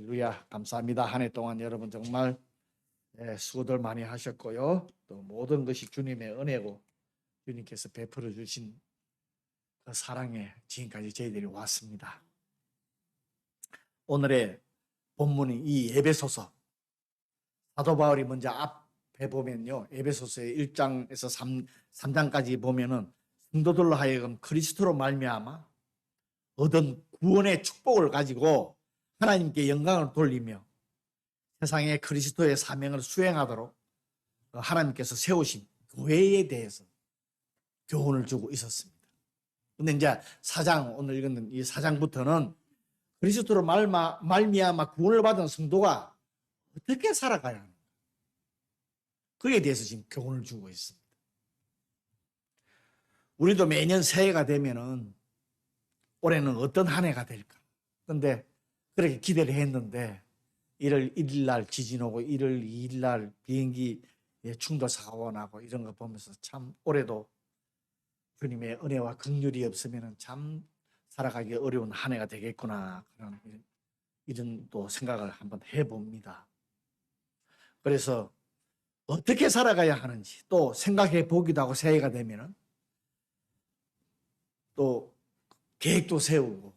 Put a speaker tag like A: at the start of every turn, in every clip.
A: 할렐루야. 감사합니다. 한 해 동안 여러분 정말 수고들 많이 하셨고요. 또 모든 것이 주님의 은혜고 주님께서 베풀어 주신 그 사랑에 지금까지 저희들이 왔습니다. 오늘의 본문이 이 에베소서, 사도 바울이 먼저 앞에 보면요, 에베소서의 1장에서 3장까지 보면은 성도들로 하여금 그리스도로 말미암아 얻은 구원의 축복을 가지고 하나님께 영광을 돌리며 세상에 그리스도의 사명을 수행하도록 하나님께서 세우신 교회에 대해서 교훈을 주고 있었습니다. 근데 이제 오늘 읽은 이 4장부터는 그리스도로 말미암아 구원을 받은 성도가 어떻게 살아가야 하는가, 그에 대해서 지금 교훈을 주고 있습니다. 우리도 매년 새해가 되면은 올해는 어떤 한 해가 될까? 근데 그렇게 기대를 했는데 1월 1일 날 지진 오고 1월 2일 날 비행기 충돌 사고 나고 이런 거 보면서 참 올해도 주님의 은혜와 긍휼이 없으면 참 살아가기 어려운 한 해가 되겠구나, 그런 이런 또 생각을 한번 해봅니다. 그래서 어떻게 살아가야 하는지 또 생각해 보기도 하고, 새해가 되면은 또 계획도 세우고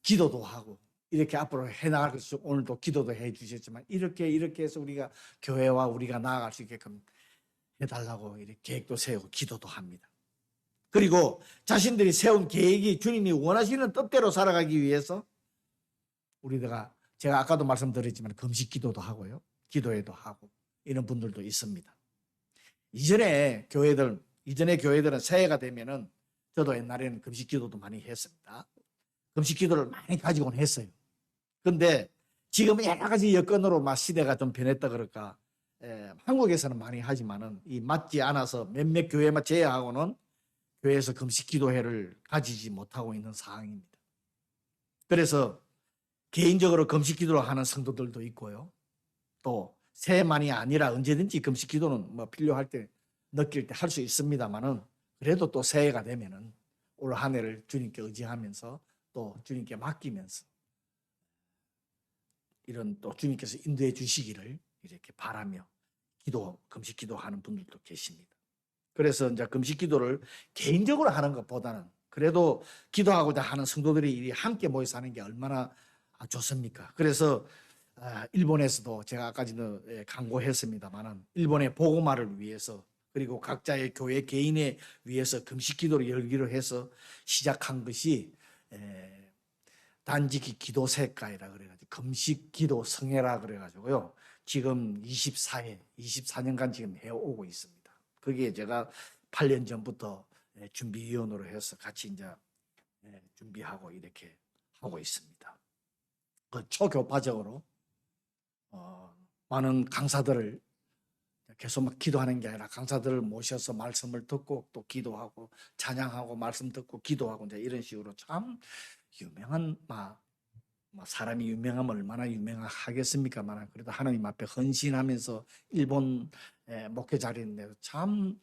A: 기도도 하고 이렇게 앞으로 해나갈 것이, 오늘도 기도도 해 주셨지만 이렇게 해서 우리가 교회와 우리가 나아갈 수 있게끔 해달라고 이렇게 계획도 세우고 기도도 합니다. 그리고 자신들이 세운 계획이 주님이 원하시는 뜻대로 살아가기 위해서 제가 아까도 말씀드렸지만 금식 기도도 하고요, 기도회도 하고 이런 분들도 있습니다. 이전에 교회들은 새해가 되면은, 저도 옛날에는 금식 기도도 많이 했습니다. 금식 기도를 많이 가지고는 했어요. 근데 지금 여러 가지 여건으로 시대가 좀 변했다 그럴까, 한국에서는 많이 하지만은 이 맞지 않아서 몇몇 교회만 제외하고는 교회에서 금식 기도회를 가지지 못하고 있는 상황입니다. 그래서 개인적으로 금식 기도를 하는 성도들도 있고요. 또 새해만이 아니라 언제든지 금식 기도는 필요할 때, 느낄 때 할 수 있습니다만은, 그래도 또 새해가 되면은 올 한 해를 주님께 의지하면서 또 주님께 맡기면서 이런 또 주님께서 인도해 주시기를 이렇게 바라며 금식 기도하는 분들도 계십니다. 그래서 이제 금식 기도를 개인적으로 하는 것보다는 그래도 기도하고자 하는 성도들이 함께 모여서 하는 게 얼마나 좋습니까? 그래서 일본에서도 제가 아까 전에 강구했습니다만은, 일본의 복음화를 위해서 그리고 각자의 교회 개인에 위해서 금식 기도를 열기로 해서 시작한 것이 단지기 기도세가이라 그래가지고 금식 기도 성회라 그래가지고요, 지금 24년간 지금 해오고 있습니다. 거기에 제가 8년 전부터 준비위원으로 해서 같이 이제 준비하고 이렇게 하고 있습니다. 그 초교파적으로 많은 강사들을 계속 기도하는 게 아니라 강사들을 모셔서 말씀을 듣고 또 기도하고 찬양하고 말씀 듣고 기도하고 이제 이런 식으로 참 유명한 사람이 유명하면 얼마나 유명하겠습니까만, 그래도 하나님 앞에 헌신하면서 일본 목회 자리인데도 참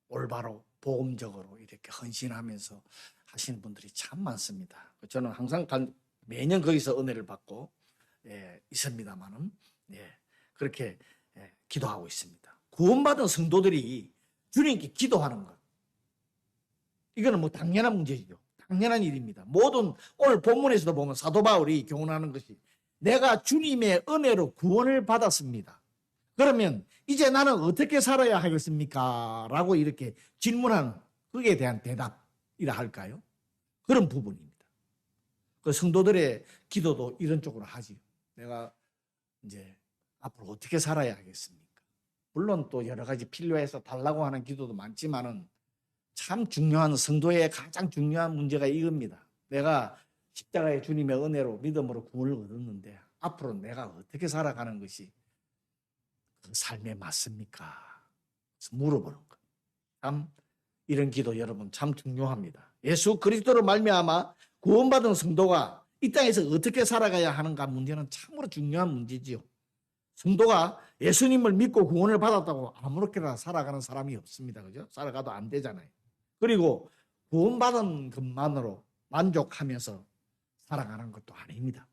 A: 올바로 복음적으로 이렇게 헌신하면서 하시는 분들이 참 많습니다. 저는 항상 매년 거기서 은혜를 받고 있습니다만은, 그렇게 기도하고 있습니다. 구원받은 성도들이 주님께 기도하는 것, 이거는 당연한 문제죠. 당연한 일입니다. 오늘 본문에서도 보면 사도 바울이 교훈하는 것이, 내가 주님의 은혜로 구원을 받았습니다. 그러면 이제 나는 어떻게 살아야 하겠습니까? 라고 이렇게 질문하는, 거기에 대한 대답이라 할까요? 그런 부분입니다. 그 성도들의 기도도 이런 쪽으로 하지요. 내가 이제 앞으로 어떻게 살아야 하겠습니까? 물론 또 여러 가지 필요해서 달라고 하는 기도도 많지만은, 참 중요한, 성도의 가장 중요한 문제가 이겁니다. 내가 십자가의 주님의 은혜로 믿음으로 구원을 얻었는데 앞으로 내가 어떻게 살아가는 것이 그 삶에 맞습니까? 그래서 물어보는 것. 참 이런 기도 여러분 참 중요합니다. 예수 그리스도로 말미암아 구원받은 성도가 이 땅에서 어떻게 살아가야 하는가 문제는 참으로 중요한 문제지요. 성도가 예수님을 믿고 구원을 받았다고 아무렇게나 살아가는 사람이 없습니다. 그죠? 살아가도 안 되잖아요. 그리고 구원받은 것만으로 만족하면서 살아가는 것도 아닙니다.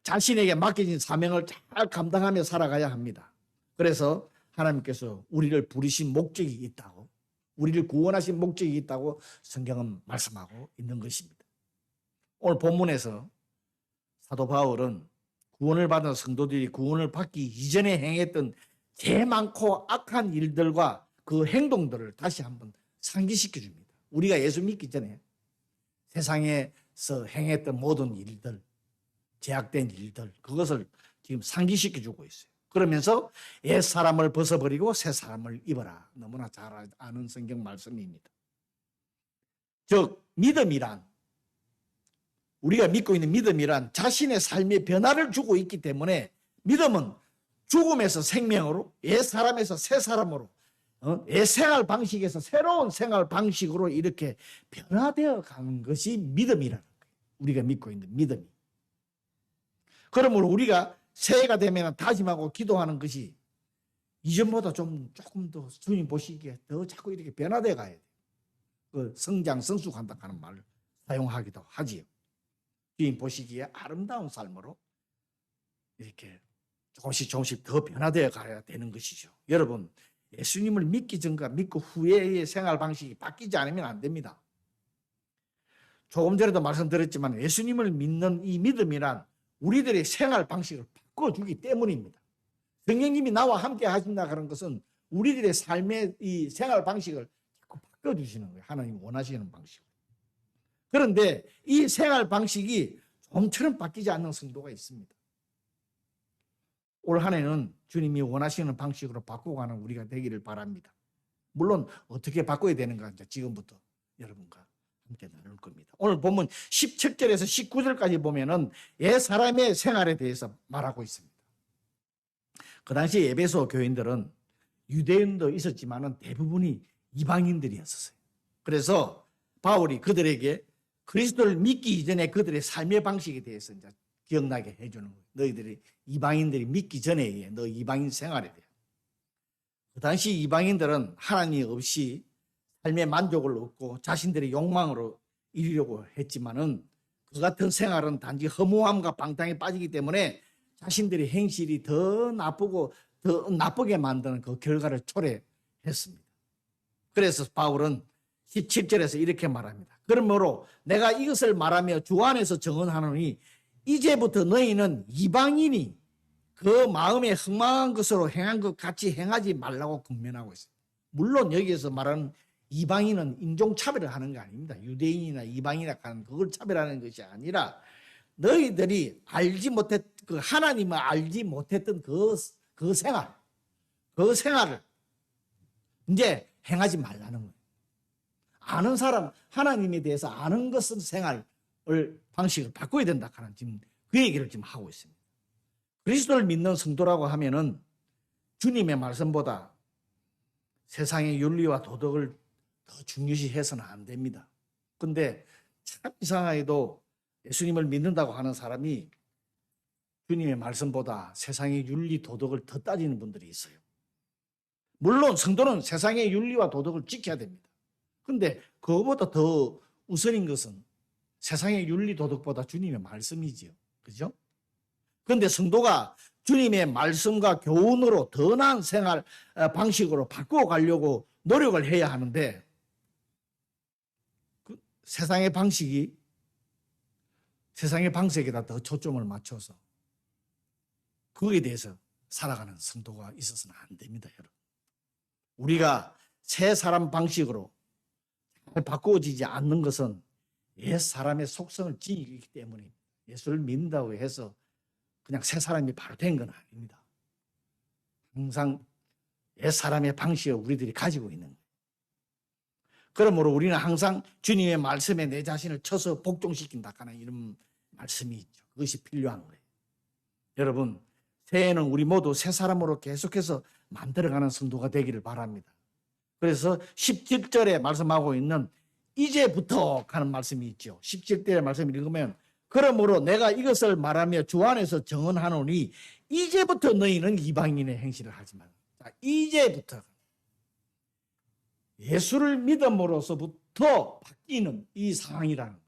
A: 자신에게 맡겨진 사명을 잘 감당하며 살아가야 합니다. 그래서 하나님께서 우리를 부르신 목적이 있다고, 우리를 구원하신 목적이 있다고 성경은 말씀하고 있는 것입니다. 오늘 본문에서 사도 바울은 구원을 받은 성도들이 구원을 받기 이전에 행했던 죄 많고 악한 일들과 그 행동들을 다시 한번 상기시켜 줍니다. 우리가 예수 믿기 전에 세상에서 행했던 모든 일들, 제약된 일들, 그것을 지금 상기시켜 주고 있어요. 그러면서 옛 사람을 벗어버리고 새 사람을 입어라. 너무나 잘 아는 성경 말씀입니다. 즉 믿음이란, 우리가 믿고 있는 믿음이란 자신의 삶에 변화를 주고 있기 때문에 믿음은 죽음에서 생명으로, 옛 사람에서 새 사람으로, 옛 생활 방식에서 새로운 생활 방식으로 이렇게 변화되어 가는 것이 믿음이라는 거예요. 우리가 믿고 있는 믿음이. 그러므로 우리가 새해가 되면 다짐하고 기도하는 것이 이전보다 조금 더 주님 보시기에 더 자꾸 이렇게 변화되어 가야 돼요. 그 성장, 성숙한다는 말을 사용하기도 하지요. 주님 보시기에 아름다운 삶으로 이렇게 조금씩 더 변화되어 가야 되는 것이죠. 여러분, 예수님을 믿기 전과 믿고 후에의 생활 방식이 바뀌지 않으면 안 됩니다. 조금 전에도 말씀드렸지만 예수님을 믿는 이 믿음이란 우리들의 생활 방식을 바꿔주기 때문입니다. 성령님이 나와 함께 하신다 그런 것은 우리들의 삶의 이 생활 방식을 자꾸 바꿔주시는 거예요. 하나님 원하시는 방식으로. 그런데 이 생활 방식이 좀처럼 바뀌지 않는 성도가 있습니다. 올 한 해는 주님이 원하시는 방식으로 바꿔가는 우리가 되기를 바랍니다. 물론 어떻게 바꿔야 되는가 이제 지금부터 여러분과 함께 나눌 겁니다. 오늘 보면 17절에서 19절까지 보면은 옛 사람의 생활에 대해서 말하고 있습니다. 그 당시 에베소 교인들은 유대인도 있었지만은 대부분이 이방인들이었어요. 그래서 바울이 그들에게 그리스도를 믿기 이전에 그들의 삶의 방식에 대해서 이제 기억나게 해주는 거예요. 너희들이 이방인들이 믿기 전에 너 이방인 생활에 대해. 그 당시 이방인들은 하나님 없이 삶의 만족을 얻고 자신들의 욕망으로 이루려고 했지만은 그 같은 생활은 단지 허무함과 방탕에 빠지기 때문에 자신들의 행실이 더 나쁘고 더 나쁘게 만드는 그 결과를 초래했습니다. 그래서 바울은 17절에서 이렇게 말합니다. 그러므로 내가 이것을 말하며 주 안에서 정언하노니 이제부터 너희는 이방인이 그 마음에 흥망한 것으로 행한 것 같이 행하지 말라고 권면하고 있어요. 물론 여기에서 말하는 이방인은 인종차별을 하는 거 아닙니다. 유대인이나 이방인이나 하는 그걸 차별하는 것이 아니라 너희들이 그 하나님을 알지 못했던 그 생활을 이제 행하지 말라는 거예요. 아는 사람, 하나님에 대해서 아는 것은 생활을 방식을 바꿔야 된다 하는 지금 그 얘기를 지금 하고 있습니다. 그리스도를 믿는 성도라고 하면은 주님의 말씀보다 세상의 윤리와 도덕을 더 중요시해서는 안 됩니다. 근데 참 이상하게도 예수님을 믿는다고 하는 사람이 주님의 말씀보다 세상의 윤리 도덕을 더 따지는 분들이 있어요. 물론 성도는 세상의 윤리와 도덕을 지켜야 됩니다. 근데 그거보다 더 우선인 것은 세상의 윤리 도덕보다 주님의 말씀이지요. 그죠? 그런데 성도가 주님의 말씀과 교훈으로 더 나은 생활 방식으로 바꾸어 가려고 노력을 해야 하는데 그 세상의 방식에다 더 초점을 맞춰서 거기에 대해서 살아가는 성도가 있어서는 안 됩니다, 여러분. 우리가 새 사람 방식으로 바꾸어지지 않는 것은 옛 사람의 속성을 지니기 때문에 예수를 믿는다고 해서 그냥 새 사람이 바로 된 건 아닙니다. 항상 옛 사람의 방식을 우리들이 가지고 있는 거예요. 그러므로 우리는 항상 주님의 말씀에 내 자신을 쳐서 복종시킨다 하는 이런 말씀이 있죠. 그것이 필요한 거예요. 여러분, 새해에는 우리 모두 새 사람으로 계속해서 만들어가는 성도가 되기를 바랍니다. 그래서 17절에 말씀하고 있는 이제부터 하는 말씀이 있죠. 17절의 말씀을 읽으면 그러므로 내가 이것을 말하며 주 안에서 정언하노니 이제부터 너희는 이방인의 행실을 하지 말라. 이제부터 예수를 믿음으로서부터 바뀌는 이 상황이라는 거예요.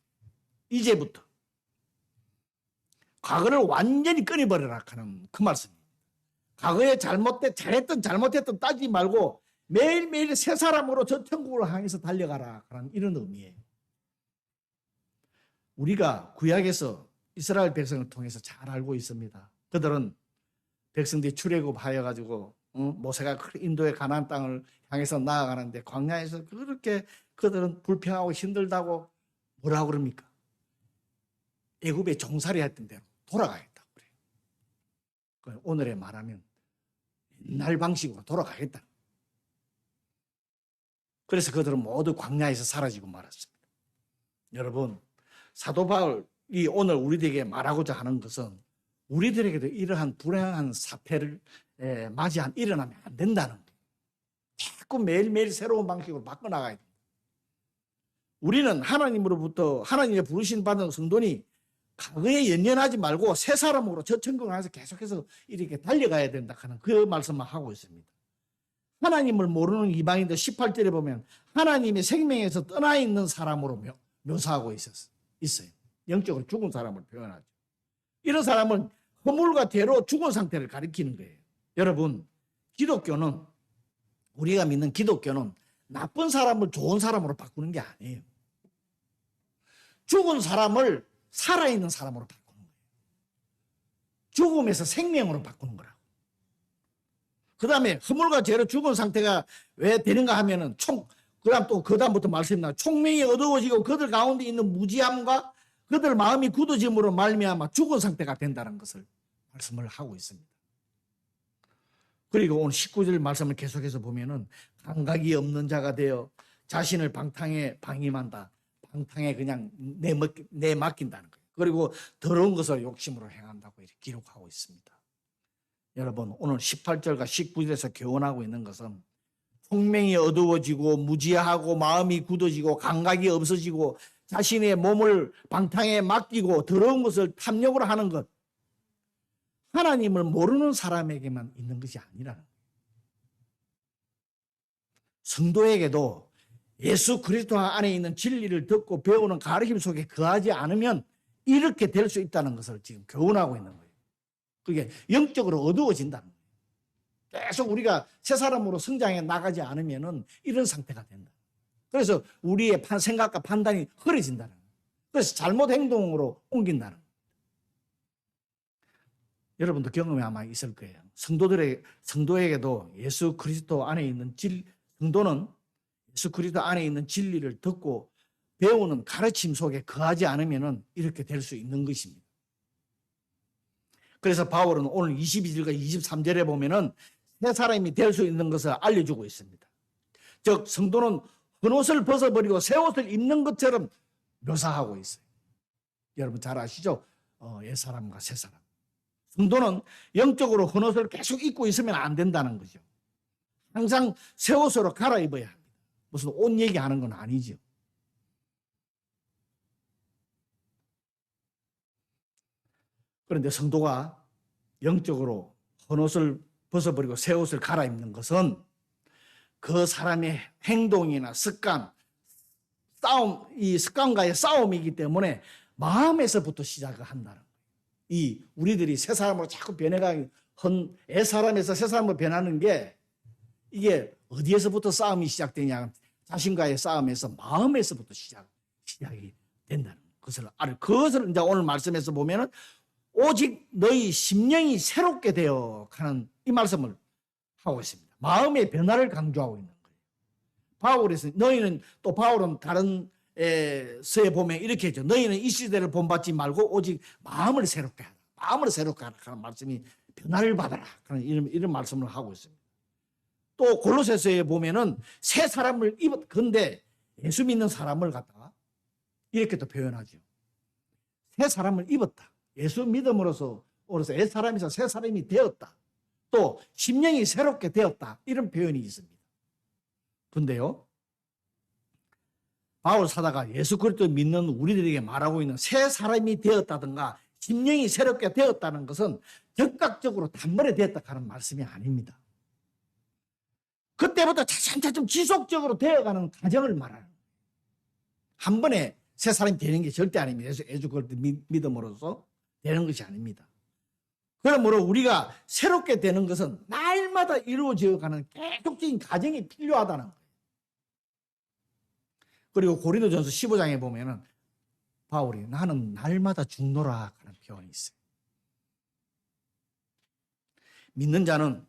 A: 이제부터 과거를 완전히 끊어버려라 하는 그 말씀입니다. 과거에 잘했든 잘못했든 따지지 말고 매일매일 새 사람으로 저 천국을 향해서 달려가라 하는 이런 의미예요. 우리가 구약에서 이스라엘 백성을 통해서 잘 알고 있습니다. 그들은 백성들이 출애굽하여 가지고 모세가 인도의 가나안 땅을 향해서 나아가는데 광야에서 그렇게 그들은 불평하고 힘들다고 뭐라고 그럽니까? 애굽에 종살이 했던 대로 돌아가겠다 그래요. 오늘에 말하면 옛날 방식으로 돌아가겠다. 그래서 그들은 모두 광야에서 사라지고 말았습니다. 여러분, 사도 바울이 오늘 우리들에게 말하고자 하는 것은 우리들에게도 이러한 불행한 사태를 일어나면 안 된다는 거예요. 자꾸 매일매일 새로운 방식으로 바꿔나가야 됩니다. 우리는 하나님으로부터 하나님의 부르심 받은 성도니 과거에 연연하지 말고 새 사람으로 저 천국을 향해서 계속해서 이렇게 달려가야 된다 하는 그 말씀만 하고 있습니다. 하나님을 모르는 이방인들 18절에 보면 하나님의 생명에서 떠나 있는 사람으로 묘사하고 있어요. 영적으로 죽은 사람을 표현하죠. 이런 사람은 허물과 죄로 죽은 상태를 가리키는 거예요. 여러분, 기독교는, 우리가 믿는 기독교는 나쁜 사람을 좋은 사람으로 바꾸는 게 아니에요. 죽은 사람을 살아있는 사람으로 바꾸는 거예요. 죽음에서 생명으로 바꾸는 거라고. 그 다음에 허물과 죄로 죽은 상태가 왜 되는가 하면은 그 다음부터 말씀이 나와요. 총명이 어두워지고 그들 가운데 있는 무지함과 그들 마음이 굳어짐으로 말미암아 죽은 상태가 된다는 것을 말씀을 하고 있습니다. 그리고 오늘 19절 말씀을 계속해서 보면은 감각이 없는 자가 되어 자신을 방탕에 방임한다. 방탕에 그냥 내맡긴다는 거예요. 그리고 더러운 것을 욕심으로 행한다고 이렇게 기록하고 있습니다. 여러분, 오늘 18절과 19절에서 교훈하고 있는 것은 총명이 어두워지고 무지하고 마음이 굳어지고 감각이 없어지고 자신의 몸을 방탕에 맡기고 더러운 것을 탐욕으로 하는 것, 하나님을 모르는 사람에게만 있는 것이 아니라는 거예요. 성도에게도 예수 그리스도 안에 있는 진리를 듣고 배우는 가르침 속에 거하지 않으면 이렇게 될 수 있다는 것을 지금 교훈하고 있는 거예요. 그게 영적으로 어두워진다는 거예요. 계속 우리가 새 사람으로 성장해 나가지 않으면 이런 상태가 된다. 그래서 우리의 생각과 판단이 흐려진다는 거예요. 그래서 잘못 행동으로 옮긴다는 거예요. 여러분도 경험이 아마 있을 거예요. 성도에게도 예수 그리스도 안에 있는 성도는 예수 그리스도 안에 있는 진리를 듣고 배우는 가르침 속에 거하지 않으면 이렇게 될 수 있는 것입니다. 그래서 바울은 오늘 22절과 23절에 보면은 새 사람이 될 수 있는 것을 알려주고 있습니다. 즉 성도는 헌옷을 벗어버리고 새 옷을 입는 것처럼 묘사하고 있어요. 여러분 잘 아시죠? 옛사람과 새사람. 성도는 영적으로 헌옷을 계속 입고 있으면 안 된다는 거죠. 항상 새 옷으로 갈아입어야 합니다. 무슨 옷 얘기하는 건 아니죠. 그런데 성도가 영적으로 헌옷을 벗어버리고 새 옷을 갈아입는 것은 그 사람의 행동이나 습관, 이 습관과의 싸움이기 때문에 마음에서부터 시작을 한다는 거예요. 우리들이 새 사람으로 자꾸 애 사람에서 새 사람으로 변하는 게 이게 어디에서부터 싸움이 시작되냐? 자신과의 싸움에서 마음에서부터 시작이 된다는 것을 그것을 이제 오늘 말씀에서 보면은 오직 너희 심령이 새롭게 되어 가는 이 말씀을 하고 있습니다. 마음의 변화를 강조하고 있는 거예요. 바울은 다른 서에 보면 이렇게 했죠. 너희는 이 시대를 본받지 말고 오직 마음을 새롭게 하라. 마음을 새롭게 하라 하는 말씀이 변화를 받아라. 이런 말씀을 하고 있습니다. 또 골로새서에 보면은 새 사람을 근데 예수 믿는 사람을 갖다가 이렇게 또 표현하죠. 새 사람을 입었다. 예수 믿음으로써 옛 사람에서 새 사람이 되었다. 또 심령이 새롭게 되었다. 이런 표현이 있습니다. 근데요, 바울 사도가 예수 그리스도 믿는 우리들에게 말하고 있는 새 사람이 되었다든가 심령이 새롭게 되었다는 것은 즉각적으로 단번에 되었다 하는 말씀이 아닙니다. 그때부터 차츰차츰 지속적으로 되어가는 과정을 말하는 거예요. 한 번에 새 사람이 되는 게 절대 아닙니다. 예수 그리스도 믿음으로써 되는 것이 아닙니다. 그러므로 우리가 새롭게 되는 것은 날마다 이루어져가는 계속적인 과정이 필요하다는 거예요. 그리고 고린도전서 15장에 보면은 바울이 나는 날마다 죽노라 하는 표현이 있어요. 믿는 자는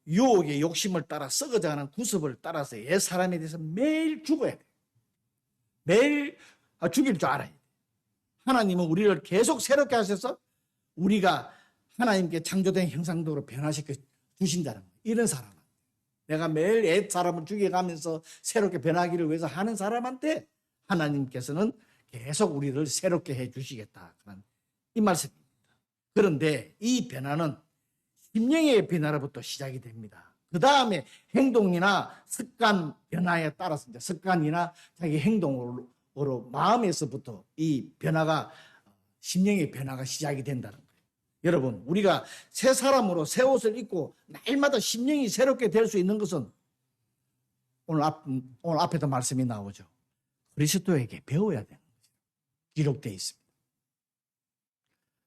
A: 유혹의 욕심을 따라 썩어져가는 구습을 따라서 옛 사람에 대해서 매일 죽어야 돼요. 매일 죽일 줄 알아야 돼요. 하나님은 우리를 계속 새롭게 하셔서 우리가 하나님께 창조된 형상대로 변화시켜 주신다는 거예요. 이런 사람은 내가 매일 옛 사람을 죽여가면서 새롭게 변하기를 위해서 하는 사람한테 하나님께서는 계속 우리를 새롭게 해 주시겠다. 이 말씀입니다. 그런데 이 변화는 심령의 변화로부터 시작이 됩니다. 그 다음에 행동이나 습관 변화에 따라서 이제 습관이나 자기 행동으로 마음에서부터 이 변화가 심령의 변화가 시작이 된다는 거예요. 여러분, 우리가 새 사람으로 새 옷을 입고 날마다 심령이 새롭게 될 수 있는 것은 오늘 앞에도 말씀이 나오죠. 그리스도에게 배워야 되는 거죠. 기록되어 있습니다.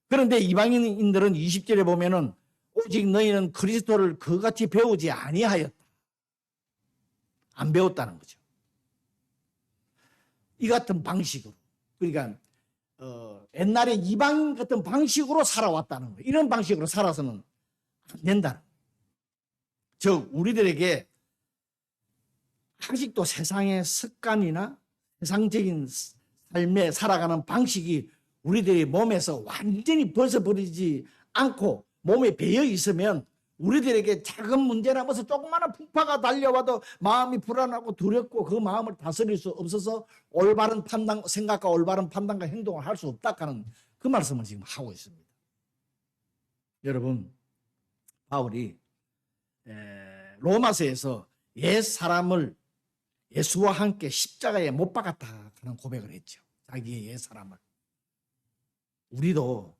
A: 그런데 이방인들은 20절에 보면은 오직 너희는 그리스도를 그같이 배우지 아니하였다. 안 배웠다는 거죠. 이 같은 방식으로, 그러니까 옛날에 이방인 같은 방식으로 살아왔다는 거예요. 이런 방식으로 살아서는 안 된다는 거예요. 즉 우리들에게 아직도 세상의 습관이나 세상적인 삶에 살아가는 방식이 우리들의 몸에서 완전히 벗어버리지 않고 몸에 배어 있으면 우리들에게 작은 문제나 무슨 조그마한 풍파가 달려와도 마음이 불안하고 두렵고 그 마음을 다스릴 수 없어서 올바른 판단, 생각과 올바른 판단과 행동을 할 수 없다 하는 그 말씀을 지금 하고 있습니다. 여러분, 바울이 로마서에서 옛 사람을 예수와 함께 십자가에 못 박았다 하는 고백을 했죠. 자기의 옛 사람을. 우리도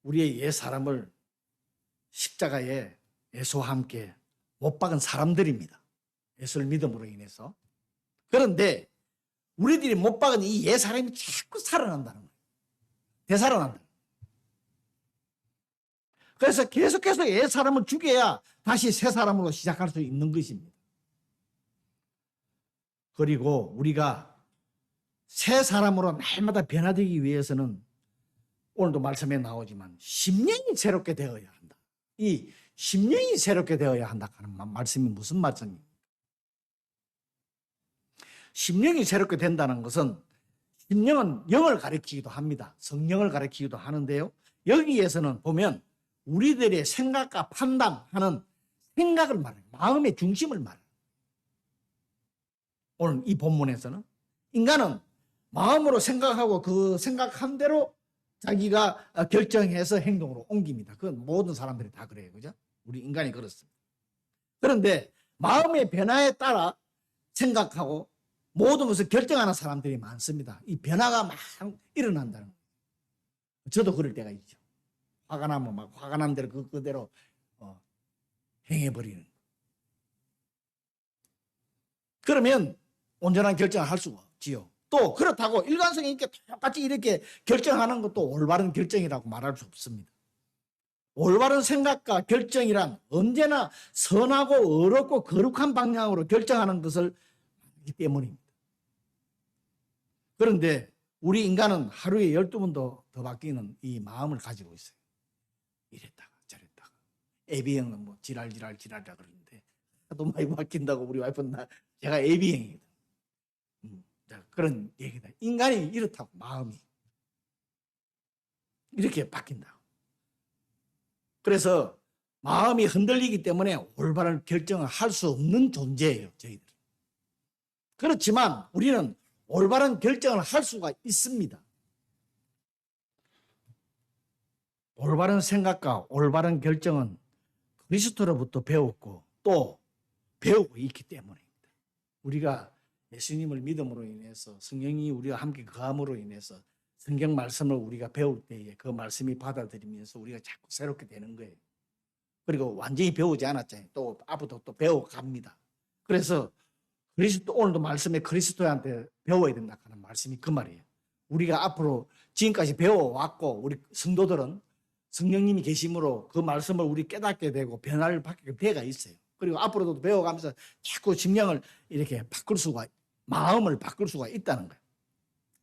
A: 우리의 옛 사람을 십자가에 예수와 함께 못 박은 사람들입니다. 예수를 믿음으로 인해서. 그런데 우리들이 못 박은 이 옛 사람이 자꾸 살아난다는 거예요. 되살아난다. 그래서 계속해서 옛 사람을 죽여야 다시 새 사람으로 시작할 수 있는 것입니다. 그리고 우리가 새 사람으로 날마다 변화되기 위해서는 오늘도 말씀에 나오지만 심령이 새롭게 되어야 한다. 이 심령이 새롭게 되어야 한다 하는 말씀이 무슨 말씀입니까? 심령이 새롭게 된다는 것은 심령은 영을 가리키기도 합니다. 성령을 가리키기도 하는데요. 여기에서는 보면 우리들의 생각과 판단하는 생각을 말해요. 마음의 중심을 말해요. 오늘 이 본문에서는 인간은 마음으로 생각하고 그 생각한 대로 자기가 결정해서 행동으로 옮깁니다. 그건 모든 사람들이 다 그래요. 그죠? 우리 인간이 그렇습니다. 그런데 마음의 변화에 따라 생각하고 모든 것을 결정하는 사람들이 많습니다. 이 변화가 막 일어난다는 거예요. 저도 그럴 때가 있죠. 화가 나면 막 화가 난 대로 그대로 행해버리는. 그러면 온전한 결정을 할 수가 없지요. 또 그렇다고 일관성 있게 똑같이 이렇게 결정하는 것도 올바른 결정이라고 말할 수 없습니다. 올바른 생각과 결정이란 언제나 선하고 어렵고 거룩한 방향으로 결정하는 것을 말하기 때문입니다. 그런데 우리 인간은 하루에 12번도 더 바뀌는 이 마음을 가지고 있어요. 이랬다가 저랬다가. AB형은 뭐 지랄지랄 그러는데 하도 많이 바뀐다고 우리 와이프는 제가 AB형이거든. 그런 얘기다. 인간이 이렇다고 마음이 이렇게 바뀐다고. 그래서 마음이 흔들리기 때문에 올바른 결정을 할 수 없는 존재예요. 저희들. 그렇지만 우리는 올바른 결정을 할 수가 있습니다. 올바른 생각과 올바른 결정은 그리스도로부터 배웠고 또 배우고 있기 때문입니다. 우리가 예수님을 믿음으로 인해서 성령이 우리와 함께 거함으로 인해서 성경 말씀을 우리가 배울 때에 그 말씀이 받아들이면서 우리가 자꾸 새롭게 되는 거예요. 그리고 완전히 배우지 않았잖아요. 또 앞으로 또 배워갑니다. 그래서 그리스도 오늘도 말씀에 그리스도한테 배워야 된다 하는 말씀이 그 말이에요. 우리가 앞으로 지금까지 배워왔고 우리 성도들은 성령님이 계심으로 그 말씀을 우리 깨닫게 되고 변화를 받게 배가 있어요. 그리고 앞으로도 배워가면서 자꾸 심령을 이렇게 바꿀 수가, 마음을 바꿀 수가 있다는 거예요.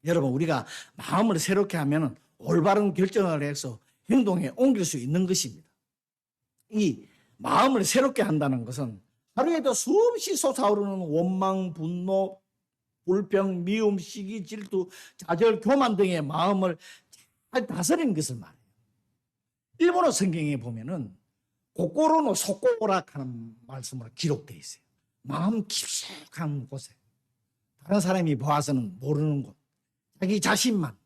A: 여러분, 우리가 마음을 새롭게 하면 올바른 결정을 해서 행동에 옮길 수 있는 것입니다. 이 마음을 새롭게 한다는 것은 하루에도 수없이 솟아오르는 원망, 분노, 불평, 미움, 시기, 질투, 좌절, 교만 등의 마음을 잘 다스리는 것을 말해요. 일본어 성경에 보면은 고꼬로노 소꼬라 하는 말씀으로 기록되어 있어요. 마음 깊숙한 곳에 다른 사람이 보아서는 모르는 곳, 자기 자신만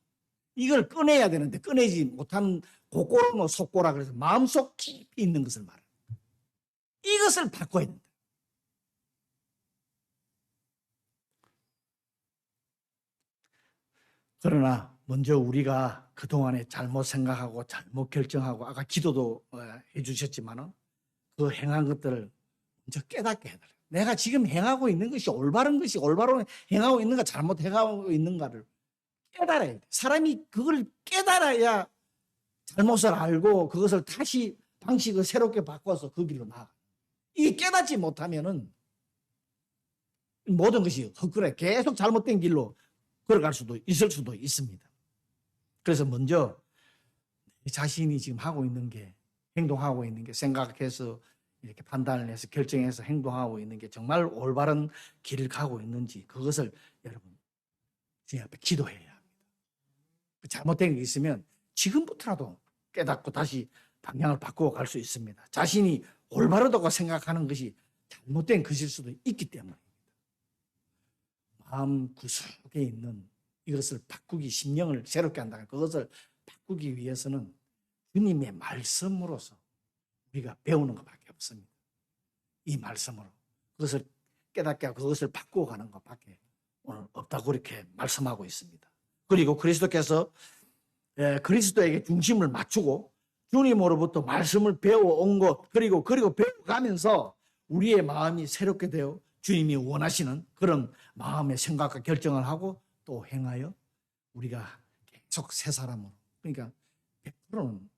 A: 이걸 꺼내야 되는데 꺼내지 못하는 고꼬로노 소꼬라 그래서 마음속 깊이 있는 것을 말해요. 이것을 바꿔야 된다. 그러나 먼저 우리가 그동안에 잘못 생각하고 잘못 결정하고 아까 기도도 해주셨지만 그 행한 것들을 먼저 깨닫게 해달라요. 내가 지금 행하고 있는 것이 올바른 것이 올바로 행하고 있는가 잘못 행하고 있는가를 깨달아야 돼. 사람이 그걸 깨달아야 잘못을 알고 그것을 다시 방식을 새롭게 바꿔서 그 길로 나아가. 이 깨닫지 못하면은 모든 것이 헛그래 계속 잘못된 길로 걸어갈 수도 있을 수도 있습니다. 그래서 먼저 자신이 지금 하고 있는 게, 행동하고 있는 게 생각해서 이렇게 판단을 해서 결정해서 행동하고 있는 게 정말 올바른 길을 가고 있는지 그것을 여러분 주님 앞에 기도해야 합니다. 잘못된 게 있으면 지금부터라도 깨닫고 다시 방향을 바꾸어 갈 수 있습니다. 자신이 올바르다고 생각하는 것이 잘못된 것일 수도 있기 때문입니다. 마음 구석에 있는 이것을 바꾸기, 심령을 새롭게 한다는 그것을 바꾸기 위해서는 주님의 말씀으로서 우리가 배우는 것밖에 없습니다. 이 말씀으로 그것을 깨닫게 하고 그것을 바꾸어가는 것밖에 오늘 없다고 그렇게 말씀하고 있습니다. 그리고 그리스도께서 그리스도에게 중심을 맞추고 주님으로부터 말씀을 배워온 것 그리고 배워가면서 우리의 마음이 새롭게 되어 주님이 원하시는 그런 마음의 생각과 결정을 하고 또 행하여 우리가 계속 새 사람으로, 그러니까 100%는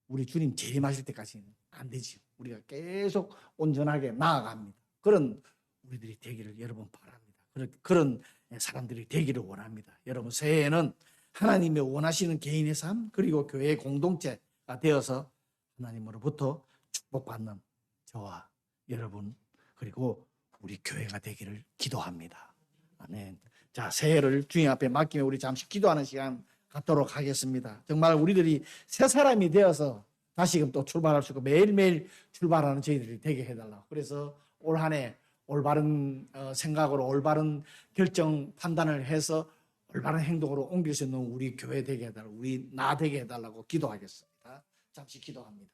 A: 우리 주님 재림하실 때까지는 안 되지요. 우리가 계속 온전하게 나아갑니다. 그런 우리들이 되기를 여러분 바랍니다. 그런 사람들이 되기를 원합니다. 여러분 새해에는 하나님의 원하시는 개인의 삶 그리고 교회의 공동체가 되어서 하나님으로부터 축복받는 저와 여러분 그리고 우리 교회가 되기를 기도합니다. 아멘. 자, 새해를 주님 앞에 맡기며 우리 잠시 기도하는 시간 갖도록 하겠습니다. 정말 우리들이 새 사람이 되어서 다시금 또 출발할 수 있고 매일매일 출발하는 저희들이 되게 해달라고. 그래서 올 한 해 올바른 생각으로 올바른 결정 판단을 해서 올바른 행동으로 옮길 수 있는 우리 교회 되게 해달라고, 우리 나 되게 해달라고 기도하겠습니다. 잠시 기도합니다.